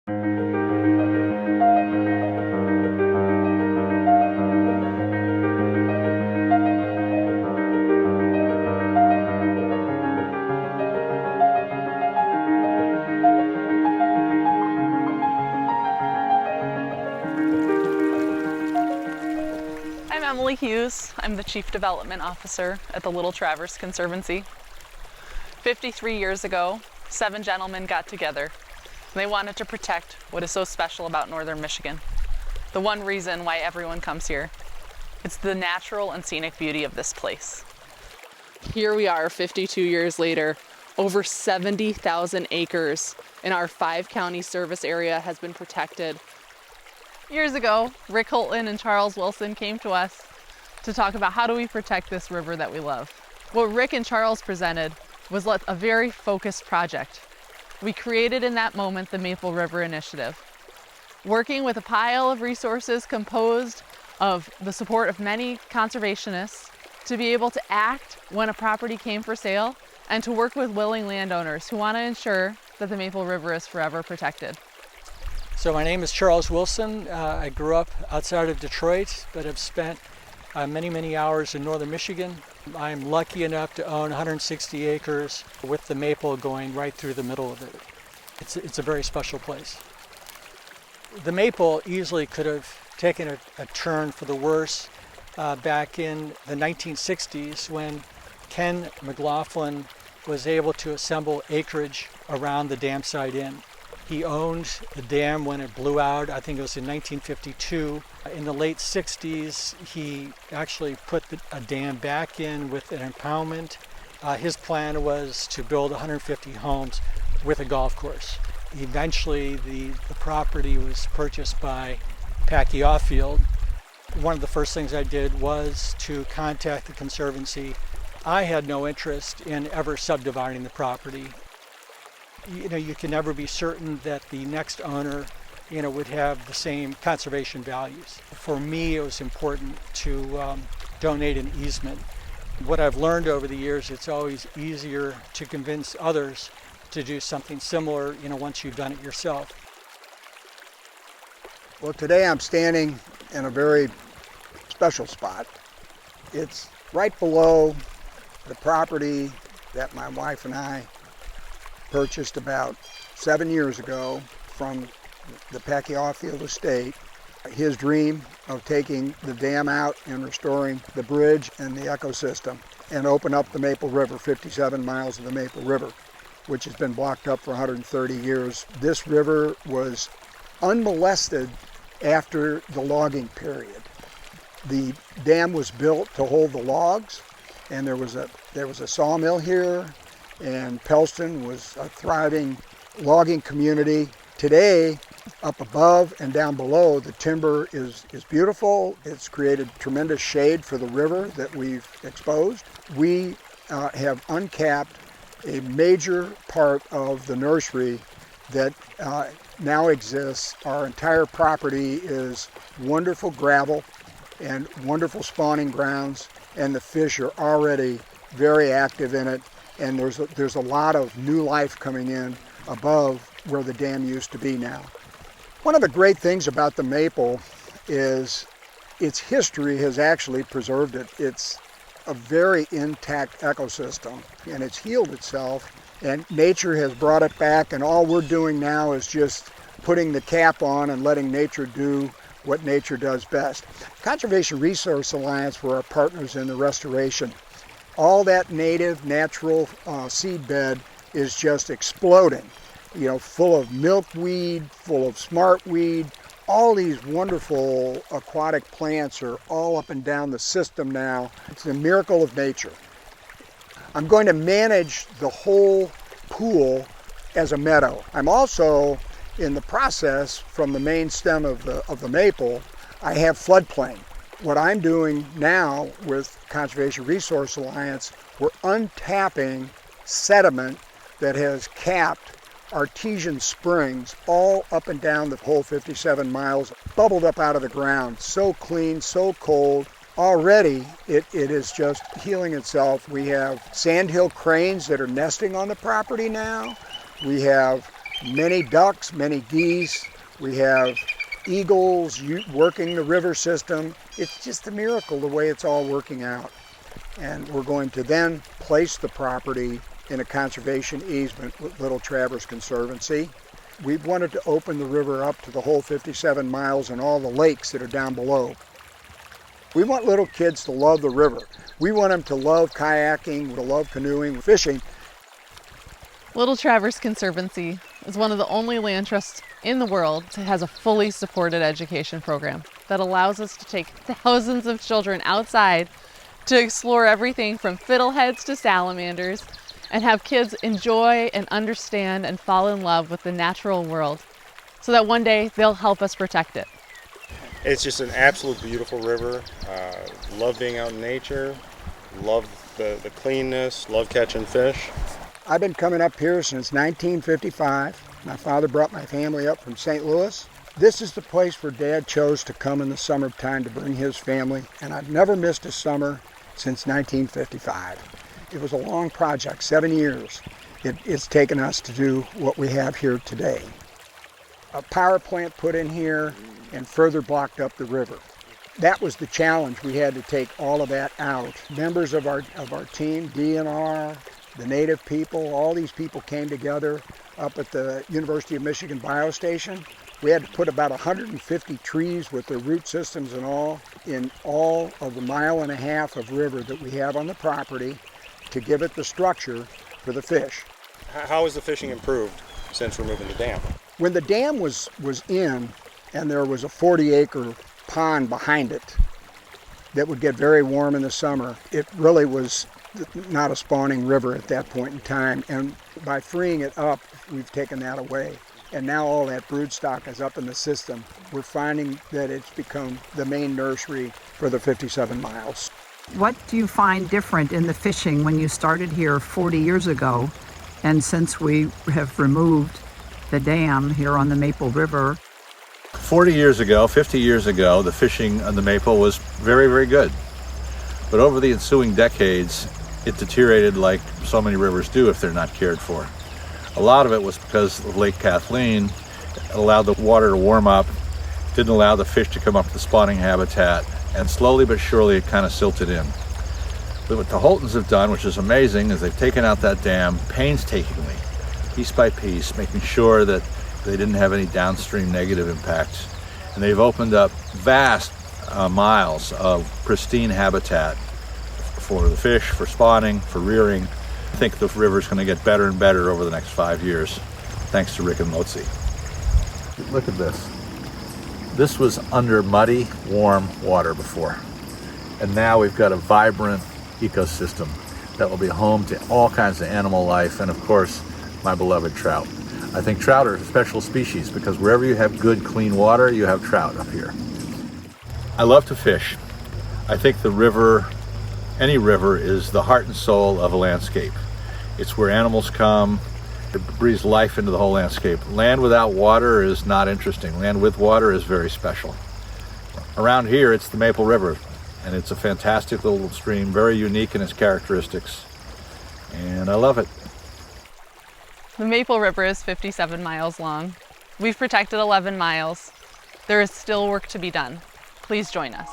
I'm Emily Hughes. I'm the Chief Development Officer at the Little Traverse Conservancy. 53 years ago, 7 gentlemen got together and they wanted to protect what is so special about northern Michigan. The one reason why everyone comes here. It's the natural and scenic beauty of this place. Here we are 52 years later. Over 70,000 acres in our 5-county service area has been protected. Years ago, Rick Holton and Charles Wilson came to us to talk about how do we protect this river that we love. What Rick and Charles presented was a very focused project. We created in that moment the Maple River Initiative, working with a pile of resources composed of the support of many conservationists to be able to act when a property came for sale and to work with willing landowners who want to ensure that the Maple River is forever protected. So my name is Charles Wilson. I grew up outside of Detroit, but have spent many hours in northern Michigan. I'm lucky enough to own 160 acres with the maple going right through the middle of it. It's a very special place. The maple easily could have taken a turn for the worse back in the 1960s when Ken McLaughlin was able to assemble acreage around the dam site inn. He owned the dam when it blew out. I think it was in 1952. In the late 60s, he actually put a dam back in with an impoundment. His plan was to build 150 homes with a golf course. Eventually, the property was purchased by Packy Offield. One of the first things I did was to contact the Conservancy. I had no interest in ever subdividing the property. You can never be certain that the next owner, would have the same conservation values. For me, it was important to donate an easement. What I've learned over the years, it's always easier to convince others to do something similar, once you've done it yourself. Well, today I'm standing in a very special spot. It's right below the property that my wife and I purchased about 7 years ago from the Packy Offield estate. His dream of taking the dam out and restoring the bridge and the ecosystem and open up the Maple River, 57 miles of the Maple River, which has been blocked up for 130 years. This river was unmolested after the logging period. The dam was built to hold the logs, and there was a sawmill here, and Pellston was a thriving logging community. Today, up above and down below, the timber is beautiful. It's created tremendous shade for the river that we've exposed. We have uncapped a major part of the nursery that now exists. Our entire property is wonderful gravel and wonderful spawning grounds, and the fish are already very active in it. And there's a lot of new life coming in above where the dam used to be now. One of the great things about the maple is its history has actually preserved it. It's a very intact ecosystem, and it's healed itself, and nature has brought it back, and all we're doing now is just putting the cap on and letting nature do what nature does best. Conservation Resource Alliance were our partners in the restoration. All that native, natural seed bed is just exploding, full of milkweed, full of smartweed. All these wonderful aquatic plants are all up and down the system now. It's a miracle of nature. I'm going to manage the whole pool as a meadow. I'm also in the process, from the main stem of the maple, I have floodplain. What I'm doing now with Conservation Resource Alliance, we're untapping sediment that has capped artesian springs all up and down the whole 57 miles, bubbled up out of the ground. So clean, so cold. Already it is just healing itself. We have sandhill cranes that are nesting on the property now. We have many ducks, many geese. We have eagles working the river system. It's just a miracle the way it's all working out. And we're going to then place the property in a conservation easement with Little Traverse Conservancy. We wanted to open the river up to the whole 57 miles and all the lakes that are down below. We want little kids to love the river. We want them to love kayaking, to love canoeing, fishing. Little Traverse Conservancy is one of the only land trusts in the world that has a fully supported education program that allows us to take thousands of children outside to explore everything from fiddleheads to salamanders and have kids enjoy and understand and fall in love with the natural world so that one day they'll help us protect it. It's just an absolute beautiful river. Love being out in nature, love the cleanness, love catching fish. I've been coming up here since 1955. My father brought my family up from St. Louis. This is the place where Dad chose to come in the summertime to bring his family, and I've never missed a summer since 1955. It was a long project, 7 years. It's taken us to do what we have here today. A power plant put in here and further blocked up the river. That was the challenge. We had to take all of that out. Members of our team, DNR, the native people, all these people came together up at the University of Michigan Biostation. We had to put about 150 trees with their root systems and all in all of the 1.5 miles of river that we have on the property to give it the structure for the fish. How has the fishing improved since removing the dam? When the dam was in and there was a 40-acre pond behind it that would get very warm in the summer, it really was not a spawning river at that point in time. And by freeing it up, we've taken that away. And now all that broodstock is up in the system. We're finding that it's become the main nursery for the 57 miles. What do you find different in the fishing when you started here 40 years ago, and since we have removed the dam here on the Maple River? 40 years ago, 50 years ago, the fishing on the Maple was very, very good. But over the ensuing decades, it deteriorated like so many rivers do if they're not cared for. A lot of it was because of Lake Kathleen. It allowed the water to warm up, didn't allow the fish to come up to the spawning habitat, and slowly but surely it kind of silted in. But what the Holtons have done, which is amazing, is they've taken out that dam painstakingly, piece by piece, making sure that they didn't have any downstream negative impacts. And they've opened up vast miles of pristine habitat for the fish, for spawning, for rearing. I think the river's going to get better and better over the next 5 years, thanks to Rick and Motzi. Look at this. This was under muddy, warm water before. And now we've got a vibrant ecosystem that will be home to all kinds of animal life and, of course, my beloved trout. I think trout are a special species because wherever you have good, clean water, you have trout up here. I love to fish. I think the river, any river, is the heart and soul of a landscape. It's where animals come. It breathes life into the whole landscape. Land without water is not interesting. Land with water is very special. Around here, it's the Maple River, and it's a fantastic little stream, very unique in its characteristics, and I love it. The Maple River is 57 miles long. We've protected 11 miles. There is still work to be done. Please join us.